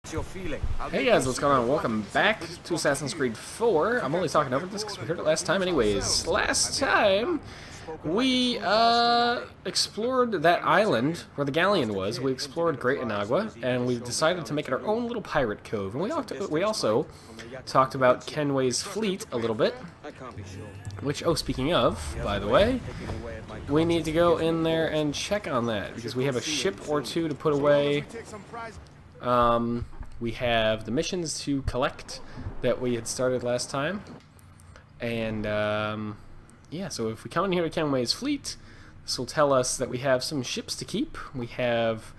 Hey guys, what's going on? Welcome back to Assassin's Creed 4. I'm only talking over this because we heard it last time anyways. Last time, we explored that island where the galleon was. We explored Great Inagua, and we decided to make it our own little pirate cove. And we also talked about Kenway's fleet a little bit. Which, oh, speaking of, by the way, we need to go in there and check on that, because we have a ship or two to put away. We have the missions to collect that we had started last time. And, yeah, so if we come in here to Kenway's fleet, this will tell us that we have some ships to keep. We have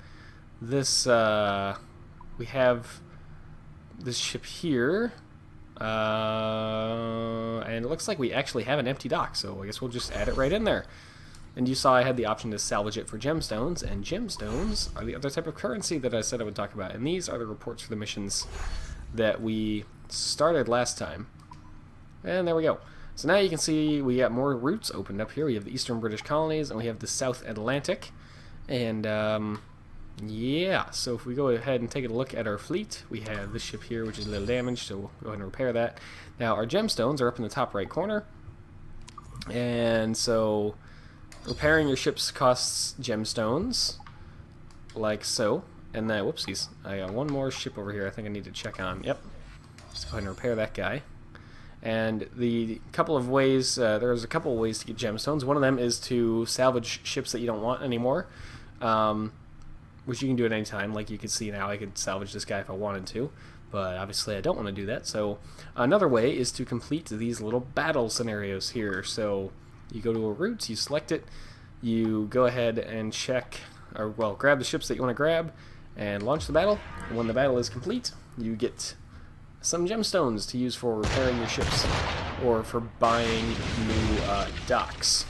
this, ship here. And it looks like we actually have an empty dock, so I guess we'll just add it right in there. And you saw I had the option to salvage it for gemstones, and gemstones are the other type of currency that I said I would talk about. And these are the reports for the missions that we started last time. And there we go. So now you can see we got more routes opened up here. We have the Eastern British Colonies, and we have the South Atlantic. And, yeah, so if we go ahead and take a look at our fleet, we have this ship here, which is a little damaged, so we'll go ahead and repair that. Now, our gemstones are up in the top right corner. And so repairing your ships costs gemstones, like so. And then, whoopsies, I got one more ship over here I think I need to check on. Yep. Let's go ahead and repair that guy. And the couple of ways, there's a couple of ways to get gemstones. One of them is to salvage ships that you don't want anymore, which you can do at any time. Like you can see now, I could salvage this guy if I wanted to, but obviously I don't want to do that. So another way is to complete these little battle scenarios here. So you go to a route, you select it, you go ahead and check, or well, grab the ships that you want to grab, and launch the battle. And when the battle is complete, you get some gemstones to use for repairing your ships, or for buying new docks.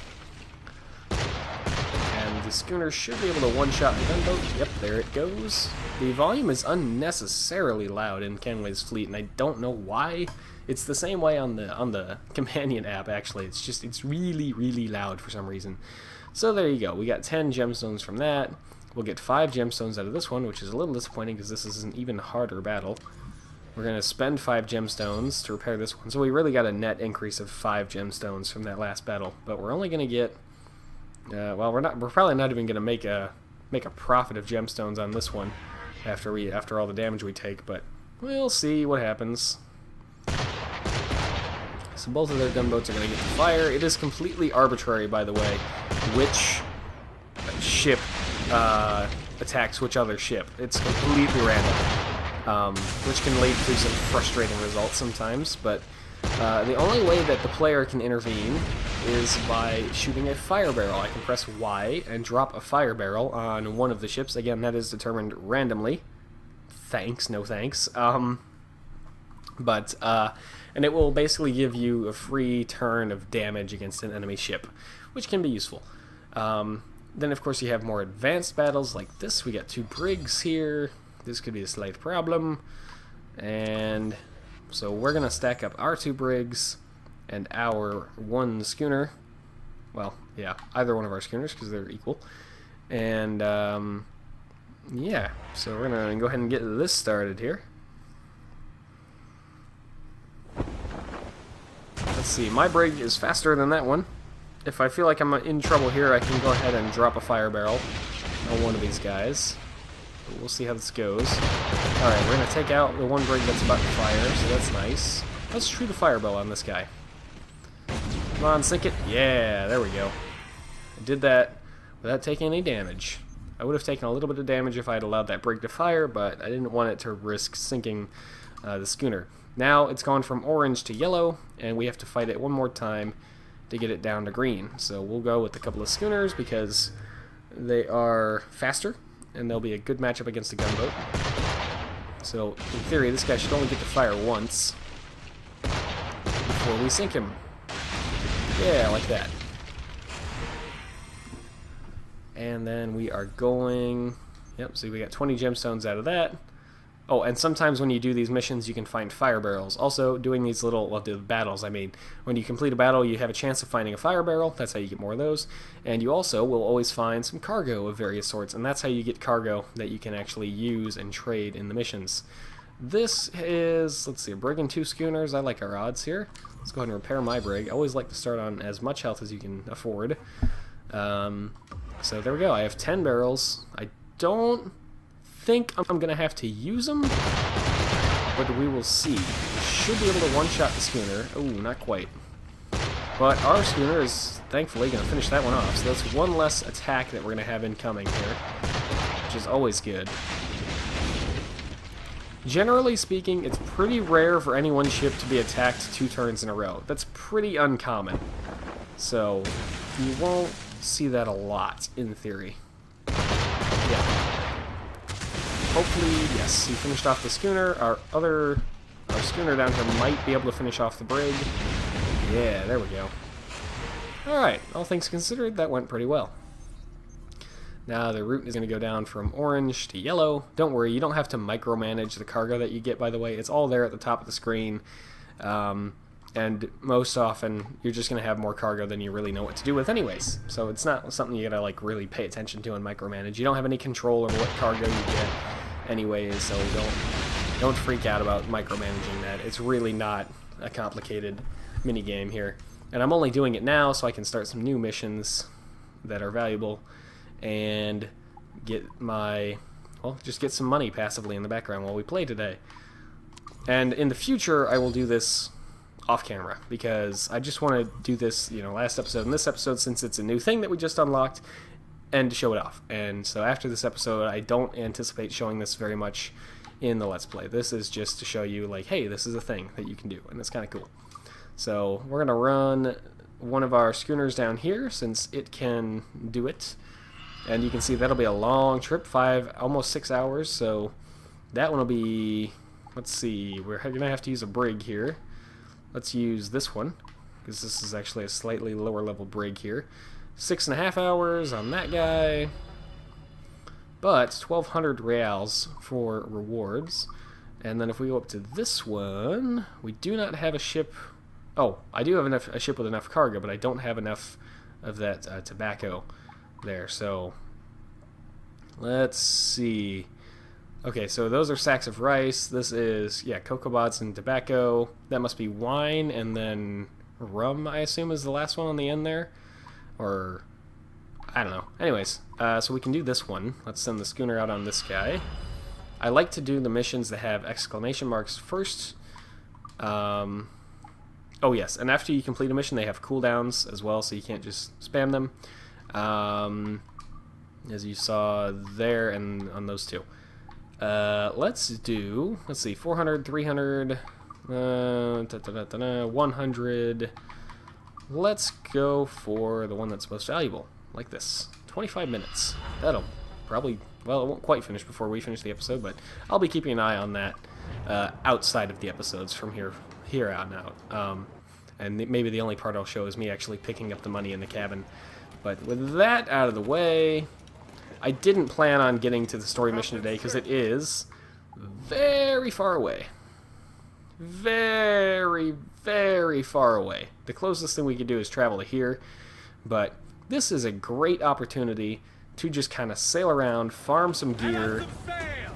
And the schooner should be able to one-shot the gunboat. Yep, there it goes. The volume is unnecessarily loud in Kenway's fleet, and I don't know why. It's the same way on the companion app, actually. It's really, really loud for some reason. So there you go. We got 10 gemstones from that. We'll get 5 gemstones out of this one, which is a little disappointing because this is an even harder battle. We're going to spend 5 gemstones to repair this one. So we really got a net increase of 5 gemstones from that last battle. But we're only going to get, well, we're probably not even going to make a profit of gemstones on this one after all the damage we take, but we'll see what happens. So both of their gunboats are going to get to fire. It is completely arbitrary, by the way, which ship attacks which other ship. It's completely random, which can lead to some frustrating results sometimes. But the only way that the player can intervene is by shooting a fire barrel. I can press Y and drop a fire barrel on one of the ships. Again, that is determined randomly. Thanks, no thanks. And it will basically give you a free turn of damage against an enemy ship, which can be useful. Then, of course, you have more advanced battles like this. We got 2 brigs here. This could be a slight problem. And so we're going to stack up our 2 brigs and our 1 schooner. Well, yeah, either one of our schooners because they're equal. And, yeah, so we're going to go ahead and get this started here. Let's see, my brig is faster than that one. If I feel like I'm in trouble here, I can go ahead and drop a fire barrel on one of these guys. But we'll see how this goes. Alright, we're going to take out the one brig that's about to fire, so that's nice. Let's shoot a fire barrel on this guy. Come on, sink it. Yeah, there we go. I did that without taking any damage. I would have taken a little bit of damage if I had allowed that brig to fire, but I didn't want it to risk sinking the schooner. Now it's gone from orange to yellow, and we have to fight it one more time to get it down to green. So we'll go with a couple of schooners because they are faster, and they'll be a good matchup against a gunboat. So in theory, this guy should only get to fire once before we sink him. Yeah, like that. And then we are going... Yep, see, we got 20 gemstones out of that. Oh, and sometimes when you do these missions, you can find fire barrels. Also, doing these little, well, the battles, I mean, when you complete a battle, you have a chance of finding a fire barrel. That's how you get more of those. And you also will always find some cargo of various sorts, and that's how you get cargo that you can actually use and trade in the missions. This is, let's see, a brig and 2 schooners. I like our odds here. Let's go ahead and repair my brig. I always like to start on as much health as you can afford. So there we go. I have 10 barrels. I don't think I'm going to have to use them, but we will see. We should be able to one-shot the schooner. Oh, not quite. But our schooner is thankfully going to finish that one off, so that's one less attack that we're going to have incoming here, which is always good. Generally speaking, it's pretty rare for any one ship to be attacked 2 turns in a row. That's pretty uncommon. So, you won't see that a lot, in theory. Yeah. Hopefully, yes, he finished off the schooner. Our schooner down here might be able to finish off the brig. Yeah, there we go. Alright, all things considered, that went pretty well. Now the route is going to go down from orange to yellow. Don't worry, you don't have to micromanage the cargo that you get, by the way. It's all there at the top of the screen. And most often, you're just going to have more cargo than you really know what to do with anyways. So it's not something you got to like really pay attention to and micromanage. You don't have any control over what cargo you get anyways, so don't freak out about micromanaging that. It's really not a complicated minigame here. And I'm only doing it now so I can start some new missions that are valuable and get my, well, just get some money passively in the background while we play today. And in the future, I will do this off camera because I just want to do this, you know, last episode and this episode since it's a new thing that we just unlocked, and to show it off. And so after this episode, I don't anticipate showing this very much in the Let's Play. This is just to show you, like, hey, this is a thing that you can do, and it's kind of cool. So we're going to run one of our schooners down here since it can do it. And you can see that'll be a long trip, almost 6 hours, so that one will be, let's see, we're going to have to use a brig here. Let's use this one, because this is actually a slightly lower level brig here. 6.5 hours on that guy, but 1,200 reals for rewards. And then if we go up to this one, we do not have a ship. Oh, I do have a ship with enough cargo, but I don't have enough of that tobacco there. So let's see. Okay, so those are sacks of rice. This is, yeah, cocoa bots and tobacco. That must be wine, and then rum, I assume, is the last one on the end there. Or, I don't know. Anyways, so we can do this one. Let's send the schooner out on this guy. I like to do the missions that have exclamation marks first. Oh, yes, and after you complete a mission, they have cooldowns as well, so you can't just spam them. As you saw there and on those two. Let's see, 400, 300, 100. Let's go for the one that's most valuable, like this. 25 minutes. That'll probably, well, it won't quite finish before we finish the episode, but I'll be keeping an eye on that outside of the episodes from here on out. And maybe the only part I'll show is me actually picking up the money in the cabin. But with that out of the way, I didn't plan on getting to the story mission today because it is very far away. Very, very far away. The closest thing we could do is travel to here, but this is a great opportunity to just kind of sail around, farm some gear,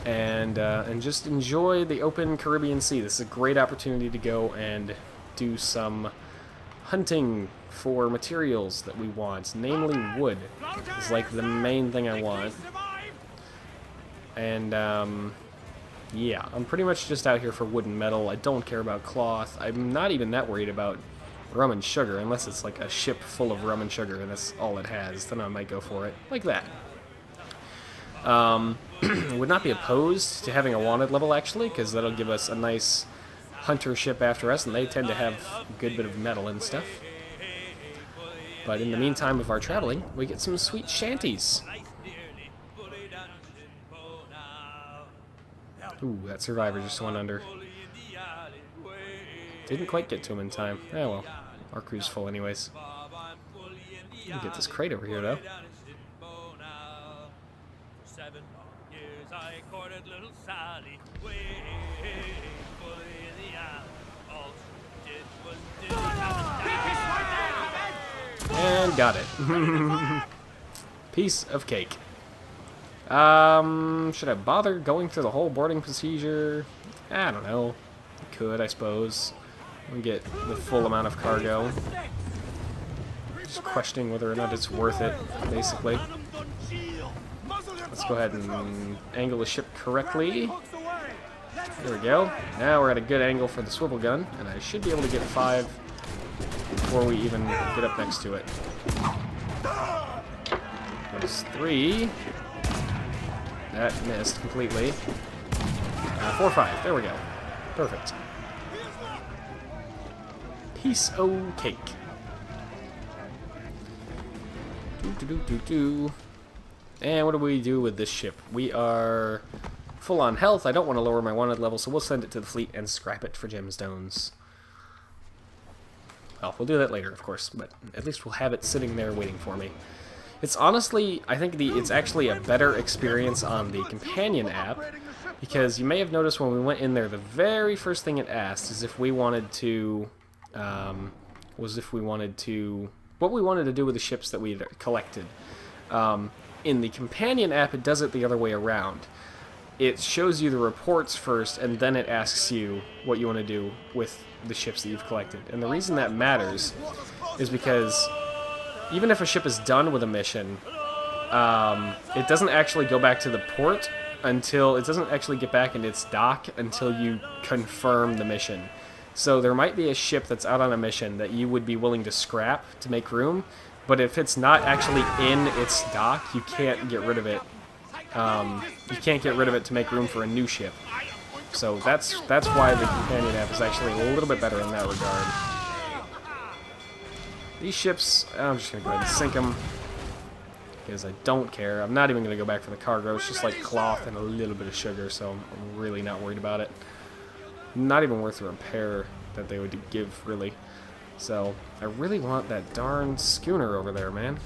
and just enjoy the open Caribbean Sea. This is a great opportunity to go and do some hunting for materials that we want, namely wood. Is like the main thing I want. And yeah, I'm pretty much just out here for wood and metal. I don't care about cloth. I'm not even that worried about rum and sugar, unless it's like a ship full of rum and sugar and that's all it has. Then I might go for it, like that. Would not be opposed to having a wanted level, actually, because that'll give us a nice hunter ship after us, and they tend to have a good bit of metal and stuff. But in the meantime of our traveling, we get some sweet shanties. Ooh, that survivor just went under. Didn't quite get to him in time. Oh well, our crew's full anyways. Let me get this crate over here, though. I courted little Sally, way fully in the eye. All she did was And got it. Piece of cake. Should I bother going through the whole boarding procedure? I don't know. Could, I suppose. We get the full amount of cargo. Just questioning whether or not it's worth it, basically. Let's go ahead and angle the ship correctly. There we go. Now we're at a good angle for the swivel gun, and I should be able to get 5 before we even get up next to it. There's 3. That missed completely. 4, 5. There we go. Perfect. Piece o' cake. And what do we do with this ship? We are full on health. I don't want to lower my wanted level, so we'll send it to the fleet and scrap it for gemstones. Well, we'll do that later, of course, but at least we'll have it sitting there waiting for me. It's honestly, I think it's actually a better experience on the companion app, because you may have noticed when we went in there, the very first thing it asked is if we wanted to, what we wanted to do with the ships that we had collected. In the companion app, it does it the other way around. It shows you the reports first, and then it asks you what you want to do with the ships that you've collected. And the reason that matters is because even if a ship is done with a mission, it doesn't actually go back to the port until it doesn't actually get back into its dock until you confirm the mission. So there might be a ship that's out on a mission that you would be willing to scrap to make room, but if it's not actually in its dock, you can't get rid of it. You can't get rid of it to make room for a new ship. So that's why the companion app is actually a little bit better in that regard. These ships, I'm just going to go ahead and sink them, because I don't care. I'm not even going to go back for the cargo. It's just like cloth and a little bit of sugar, so I'm really not worried about it. Not even worth the repair that they would give, really. So, I really want that darn schooner over there, man.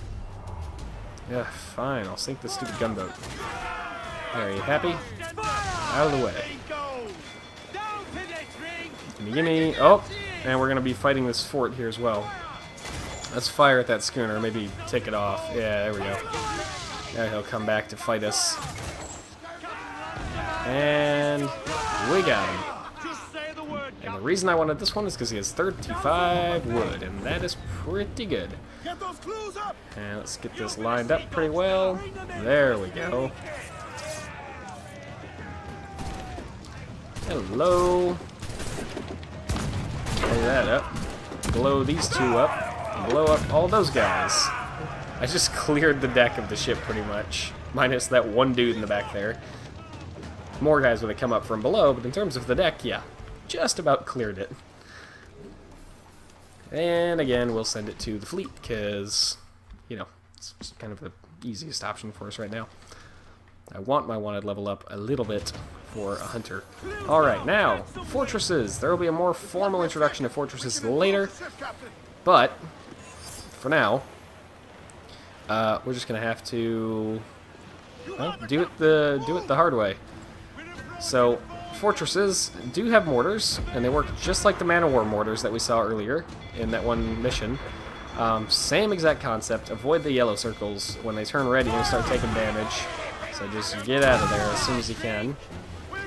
Yeah, fine. I'll sink the stupid gunboat. Are you happy? Out of the way. Gimme. Oh, and we're going to be fighting this fort here as well. Let's fire at that schooner. Maybe take it off. Yeah, there we go. Now he'll come back to fight us. And we got him. And the reason I wanted this one is because he has 35 wood, and that is pretty good. And let's get this lined up pretty well. There we go. Hello. Blow that up. Blow these 2 up. Blow up all those guys. I just cleared the deck of the ship pretty much, minus that one dude in the back there. More guys would have come up from below, but in terms of the deck, yeah, just about cleared it. And again, we'll send it to the fleet, because, you know, it's just kind of the easiest option for us right now. I want my wanted level up a little bit for a hunter. Alright, now, fortresses. There will be a more formal introduction to fortresses later, but for now, we're just going to have to do it the hard way. So, fortresses do have mortars, and they work just like the Man of War mortars that we saw earlier in that one mission. Same exact concept. Avoid the yellow circles. When they turn red, you're going to start taking damage. So just get out of there as soon as you can.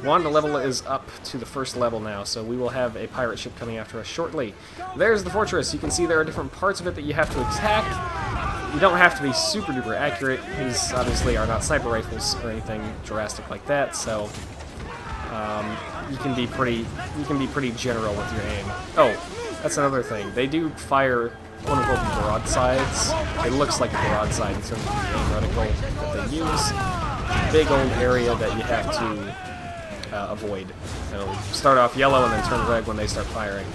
Wanda level is up to the first level now, so we will have a pirate ship coming after us shortly. There's the fortress. You can see there are different parts of it that you have to attack. You don't have to be super duper accurate. These obviously are not sniper rifles or anything drastic like that, so you can be pretty general with your aim. Oh, that's another thing. They do fire quote-unquote broadsides. It looks like a broadside in terms of the aim reticle that they use. Big old area that you have to avoid. It'll start off yellow and then turn red when they start firing.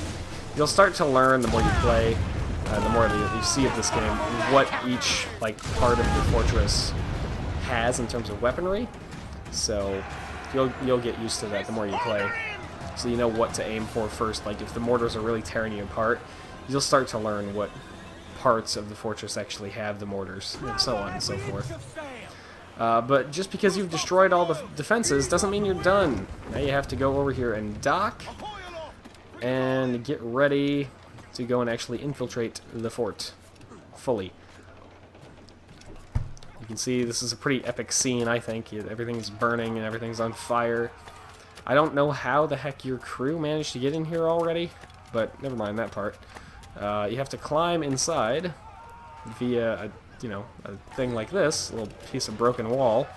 You'll start to learn the more you play, the more that you see of this game, what each part of the fortress has in terms of weaponry. So you'll get used to that the more you play. So you know what to aim for first. Like if the mortars are really tearing you apart, you'll start to learn what parts of the fortress actually have the mortars, and so on and so forth. But just because you've destroyed all the defenses doesn't mean you're done. Now you have to go over here and dock and get ready to go and actually infiltrate the fort fully. You can see this is a pretty epic scene, I think. Everything's burning and everything's on fire. I don't know how the heck your crew managed to get in here already, but never mind that part. You have to climb inside via a thing like this, a little piece of broken wall.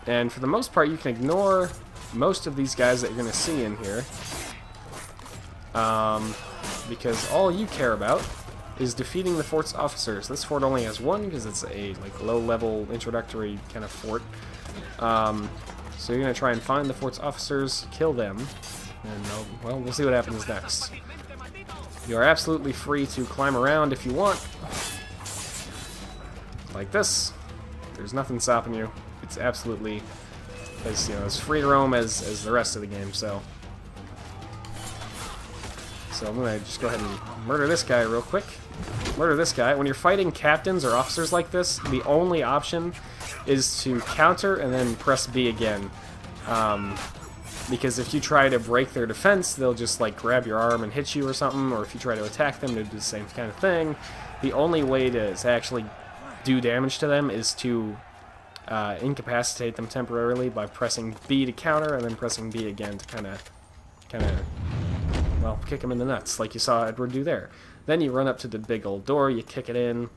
And for the most part, you can ignore most of these guys that you're going to see in here, because all you care about is defeating the fort's officers. This fort only has one because it's a low-level introductory kind of fort. So you're going to try and find the fort's officers, kill them, and well, we'll see what happens next. You are absolutely free to climb around if you want, like this. There's nothing stopping you. It's absolutely as free to roam as the rest of the game. So I'm gonna just go ahead and murder this guy real quick. Murder this guy. When you're fighting captains or officers like this, the only option is to counter and then press B again. Because if you try to break their defense, they'll just grab your arm and hit you or something, or if you try to attack them, they'll do the same kind of thing. The only way to actually do damage to them is to incapacitate them temporarily by pressing B to counter and then pressing B again to kind of well, kick them in the nuts, like you saw Edward do there. Then you run up to the big old door, you kick it in,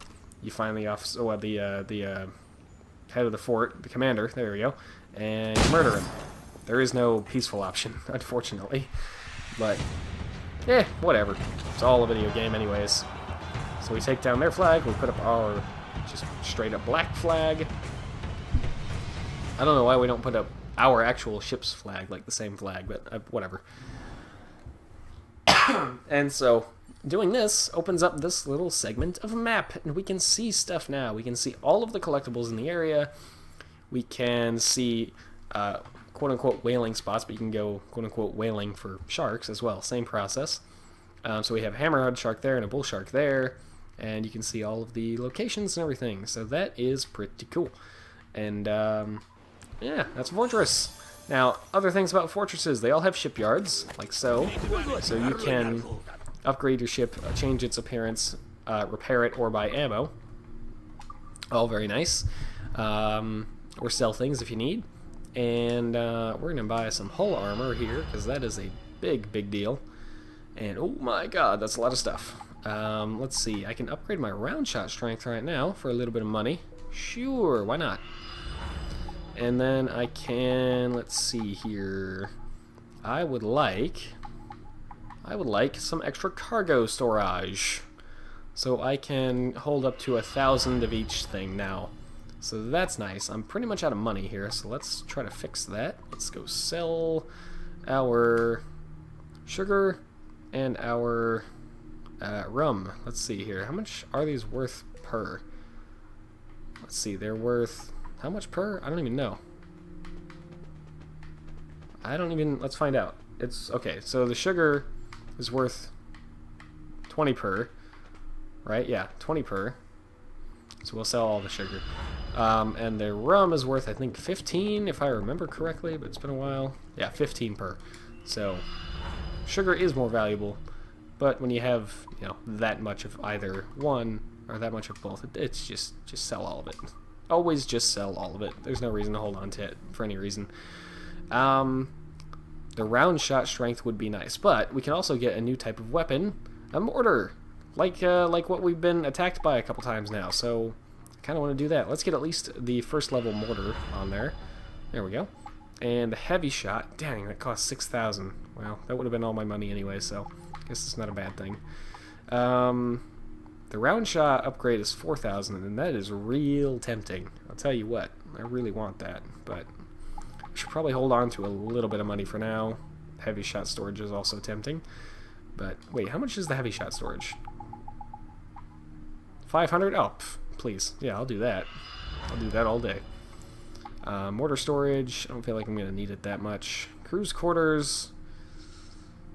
you find the officer, the head of the fort, the commander, there we go, and you murder him. There is no peaceful option, unfortunately, but whatever. It's all a video game anyways. So we take down their flag, we put up our just straight up black flag. I don't know why we don't put up our actual ship's flag, like the same flag, but whatever. And so doing this opens up this little segment of a map, and we can see stuff now. We can see all of the collectibles in the area. We can see quote-unquote whaling spots, but you can go quote-unquote whaling for sharks as well. Same process. So we have hammerhead shark there and a bull shark there, and you can see all of the locations and everything. So that is pretty cool. And yeah, that's a fortress. Now, other things about fortresses, they all have shipyards, like so. So you can upgrade your ship, change its appearance, repair it, or buy ammo. All very nice. Or sell things if you need. And we're going to buy some hull armor here, because that is a big deal. And oh my god, that's a lot of stuff. Let's see, I can upgrade my round shot strength right now for a little bit of money. Sure, why not? And then I can, let's see here, I would like some extra cargo storage. So I can hold up to 1,000 of each thing now. So that's nice. I'm pretty much out of money here, so let's try to fix that. Let's go sell our sugar and our rum. Let's see here. How much are these worth per? Let's see, they're worth... How much per? I don't even know. Let's find out. It's, okay, so the sugar is worth 20 per, right? Yeah, 20 per. So we'll sell all the sugar. And the rum is worth, I think, 15, if I remember correctly, but it's been a while. Yeah, 15 per. So sugar is more valuable, but when you have, that much of either one or that much of both, it's just sell all of it. Always just sell all of it. There's no reason to hold on to it for any reason. The round shot strength would be nice, but we can also get a new type of weapon, a mortar, like what we've been attacked by a couple times now. So I kind of want to do that. Let's get at least the first level mortar on there. There we go. And the heavy shot, dang, that cost 6,000. Well, that would have been all my money anyway, so I guess it's not a bad thing. The round shot upgrade is 4,000, and that is real tempting. I'll tell you what, I really want that, but I should probably hold on to a little bit of money for now. Heavy shot storage is also tempting. But wait, how much is the heavy shot storage? 500? Oh, please. Yeah, I'll do that. I'll do that all day. Mortar storage, I don't feel like I'm going to need it that much. Crew's quarters,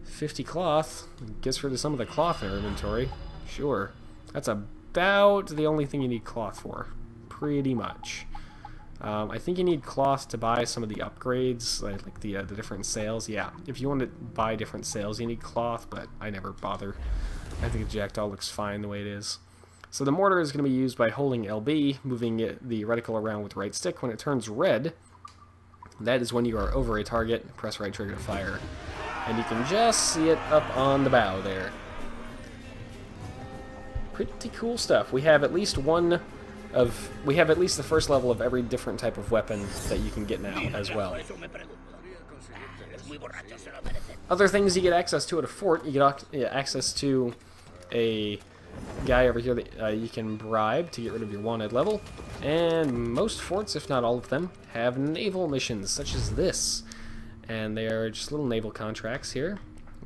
50 cloth. Gets rid of some of the cloth in our inventory. Sure. That's about the only thing you need cloth for. Pretty much. I think you need cloth to buy some of the upgrades, like the different sails. Yeah, if you want to buy different sails, you need cloth, but I never bother. I think the Jackdaw looks fine the way it is. So the mortar is going to be used by holding LB, moving the reticle around with right stick. When it turns red, that is when you are over a target. Press right trigger to fire. And you can just see it up on the bow there. Pretty cool stuff. We have at least the first level of every different type of weapon that you can get now as well. Other things you get access to at a fort, you get access to a guy over here that you can bribe to get rid of your wanted level. And most forts, if not all of them, have naval missions such as this. And they are just little naval contracts here.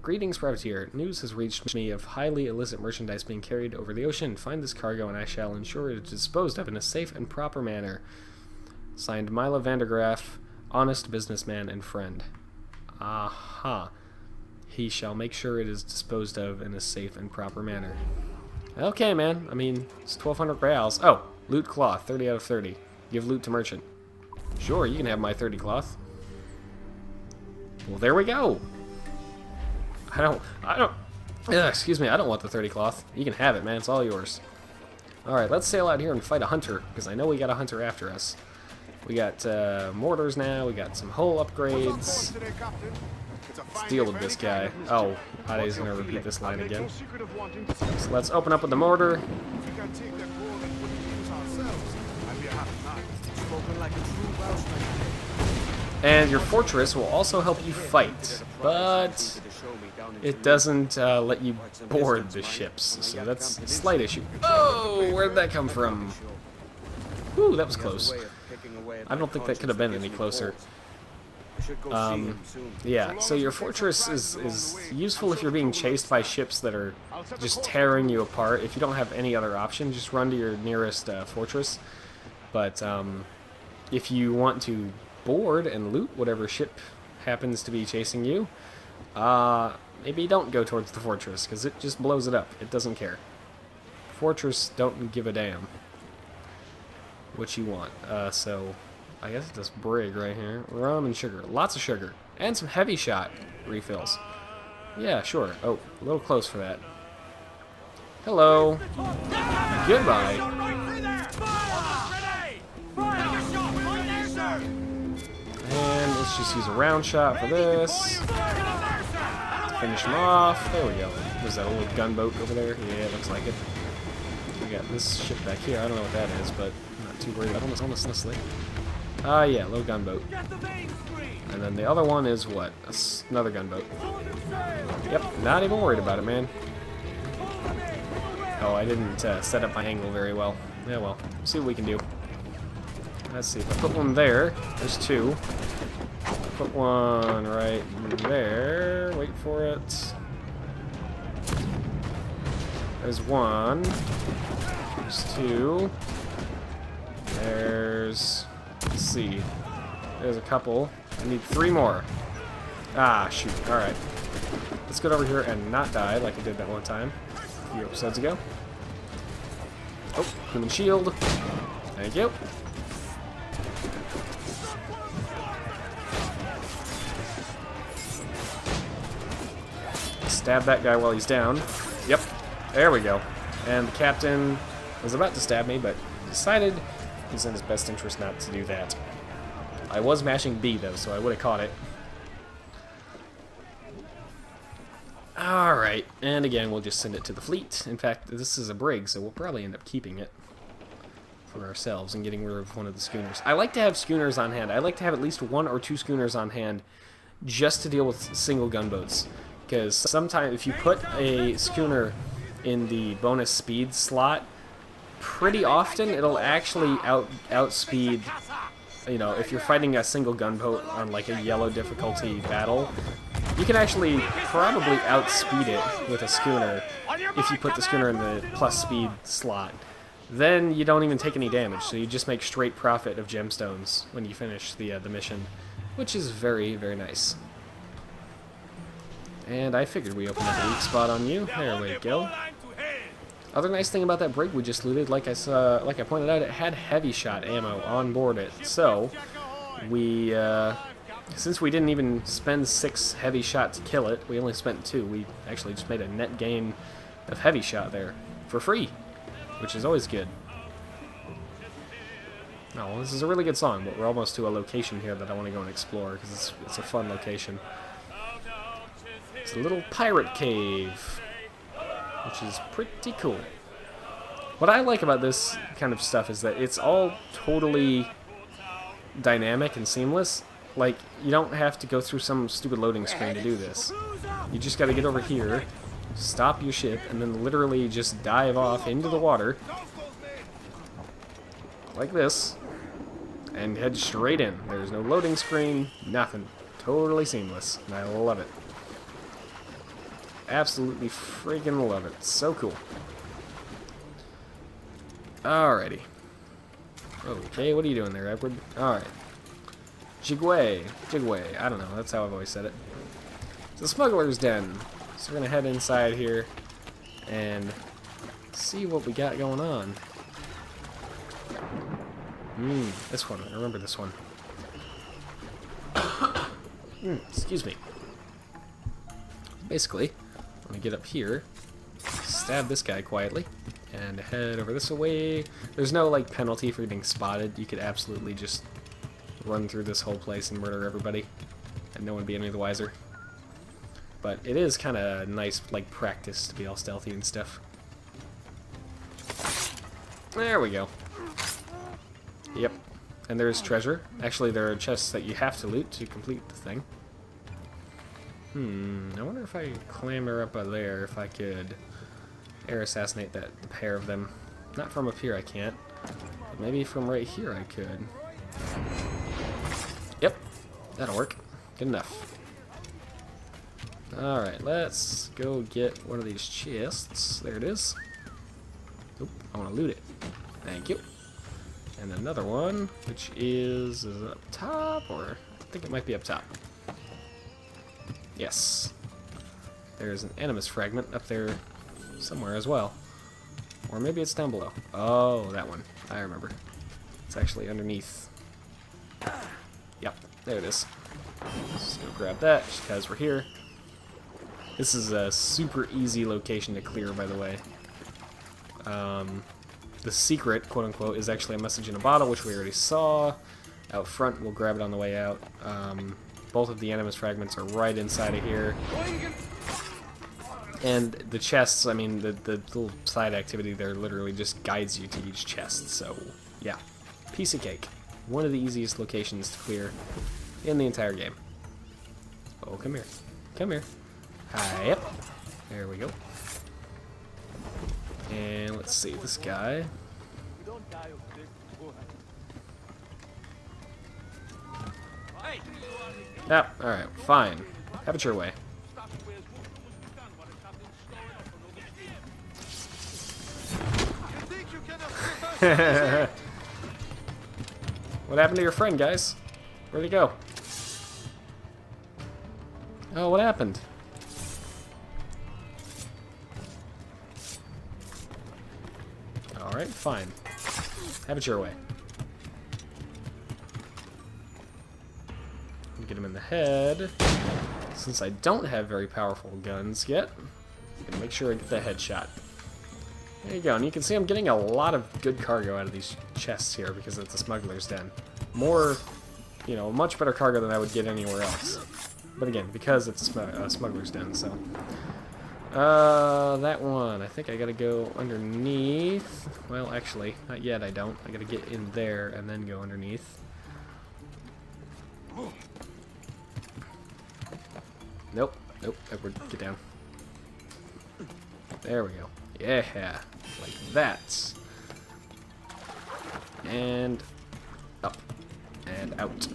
Greetings, privateer. News has reached me of highly illicit merchandise being carried over the ocean. Find this cargo and I shall ensure it is disposed of in a safe and proper manner. Signed, Milo Vandergraff, honest businessman and friend. Aha. He shall make sure it is disposed of in a safe and proper manner. Okay, man. I mean, it's 1,200 reals. Oh, loot cloth, 30 out of 30. Give loot to merchant. Sure, you can have my 30 cloth. Well, there we go. Excuse me, I don't want the 30 cloth. You can have it, man. It's all yours. Alright, let's sail out here and fight a hunter, because I know we got a hunter after us. We got mortars now, we got some hull upgrades. Let's deal with this guy. Oh, Ade's going to repeat this line again. So let's open up with the mortar. And your fortress will also help you fight, but it doesn't let you board the ships, so that's a slight issue. Oh, where'd that come from? Ooh, that was close. I don't think that could have been any closer. Yeah, so your fortress is useful if you're being chased by ships that are just tearing you apart. If you don't have any other option, just run to your nearest fortress. But if you want to board and loot whatever ship happens to be chasing you, maybe don't go towards the fortress, because it just blows it up. It doesn't care. Fortress don't give a damn what you want. So I guess it's this brig right here. Rum and sugar. Lots of sugar. And some heavy shot refills. Yeah, sure. Oh, a little close for that. Hello. Goodbye. And let's just use a round shot for this. Finish him off. There we go. Was that a little gunboat over there? Yeah, it looks like it. We got this ship back here. I don't know what that is, but I'm not too worried about it, honestly. Yeah, little gunboat. And then the other one is what? Another gunboat. Yep, not even worried about it, man. Oh, I didn't set up my angle very well. Yeah, well, see what we can do. Let's see, if I put one there, there's two. Put one right there, wait for it. There's one. There's two. There's, let's see, there's a couple. I need three more. Ah, shoot, alright. Let's get over here and not die like I did that one time a few episodes ago. Oh, human shield. Thank you. Stab that guy while he's down. Yep, there we go. And the captain was about to stab me, but decided it was in his best interest not to do that. I was mashing B, though, so I would have caught it. Alright, and again, we'll just send it to the fleet. In fact, this is a brig, so we'll probably end up keeping it for ourselves and getting rid of one of the schooners. I like to have schooners on hand. I like to have at least one or two schooners on hand just to deal with single gunboats. Because sometimes if you put a schooner in the bonus speed slot, pretty often it'll actually outspeed, you know, if you're fighting a single gunboat on like a yellow difficulty battle, you can actually probably outspeed it with a schooner if you put the schooner in the plus speed slot. Then you don't even take any damage, so you just make straight profit of gemstones when you finish the mission, which is very, very nice. And I figured we opened up a weak spot on you. There we go. Other nice thing about that brig we just looted, like I pointed out, it had heavy shot ammo on board it. So we, since we didn't even spend 6 heavy shot to kill it, we only spent 2. We actually just made a net gain of heavy shot there for free, which is always good. Oh, well, this is a really good song, but we're almost to a location here that I want to go and explore because it's a fun location. It's a little pirate cave, which is pretty cool. What I like about this kind of stuff is that it's all totally dynamic and seamless. Like, you don't have to go through some stupid loading screen to do this. You just gotta get over here, stop your ship, and then literally just dive off into the water, like this, and head straight in. There's no loading screen, nothing. Totally seamless, and I love it. Absolutely freaking love it. So cool. Alrighty. Okay, what are you doing there, Edward? Alright. Jigway. I don't know, that's how I've always said it. It's a smuggler's den. So we're gonna head inside here and see what we got going on. This one. I remember this one. Excuse me. Basically, I'm gonna get up here, stab this guy quietly, and head over this way. There's no, like, penalty for getting spotted. You could absolutely just run through this whole place and murder everybody, and no one would be any the wiser. But it is kind of nice, like, practice to be all stealthy and stuff. There we go. Yep. And there's treasure. Actually, there are chests that you have to loot to complete the thing. I wonder if I clamber up there, if I could air assassinate the pair of them. Not from up here, I can't. But maybe from right here I could. Yep. That'll work. Good enough. Alright, let's go get one of these chests. There it is. Oop, I want to loot it. Thank you. And another one, which is up top, or I think it might be up top. Yes. There's an animus fragment up there somewhere as well. Or maybe it's down below. Oh, that one. I remember. It's actually underneath. Yep, there it is. Let's go grab that, just because we're here. This is a super easy location to clear, by the way. The secret, quote-unquote, is actually a message in a bottle, which we already saw. Out front, we'll grab it on the way out. Both of the animus fragments are right inside of here. And the chests, I mean, the little side activity there literally just guides you to each chest. So, yeah. Piece of cake. One of the easiest locations to clear in the entire game. Oh, come here. Come here. Hi, yep. There we go. And let's see, this guy. Yep, alright, fine. Have it your way. What happened to your friend, guys? Where'd he go? Oh, what happened? Alright, fine. Have it your way. Get him in the head. Since I don't have very powerful guns yet, I'm gonna make sure I get the headshot. There you go, and you can see I'm getting a lot of good cargo out of these chests here because it's a smuggler's den. More, you know, much better cargo than I would get anywhere else. But again, because it's a smuggler's den, so. That one, I think I gotta go underneath. Well, actually, not yet, I don't. I gotta get in there and then go underneath. Nope, nope, Edward, get down. There we go. Yeah, like that. And up. And out.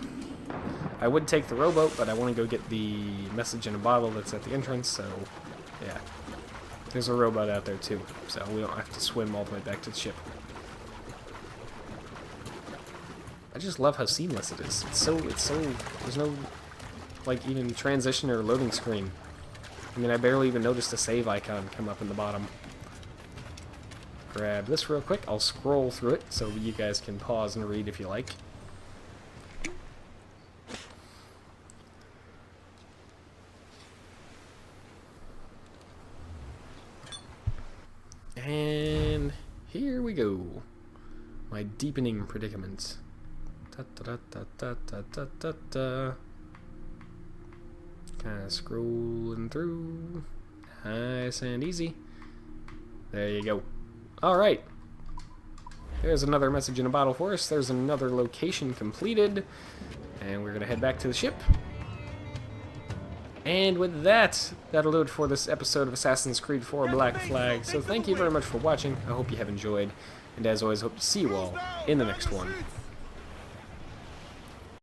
I would take the rowboat, but I want to go get the message in a bottle that's at the entrance, so yeah. There's a rowboat out there too, so we don't have to swim all the way back to the ship. I just love how seamless it is. It's so, there's no, like, even transition or loading screen. I mean, I barely even noticed a save icon come up in the bottom. grab this real quick. I'll scroll through it so you guys can pause and read if you like. And here we go. My deepening predicament. Kind of scrolling through. Nice and easy. There you go. Alright. There's another message in a bottle for us. There's another location completed. And we're going to head back to the ship. And with that, that'll do it for this episode of Assassin's Creed 4 Black Flag. So thank you very much for watching. I hope you have enjoyed. And as always, hope to see you all in the next one.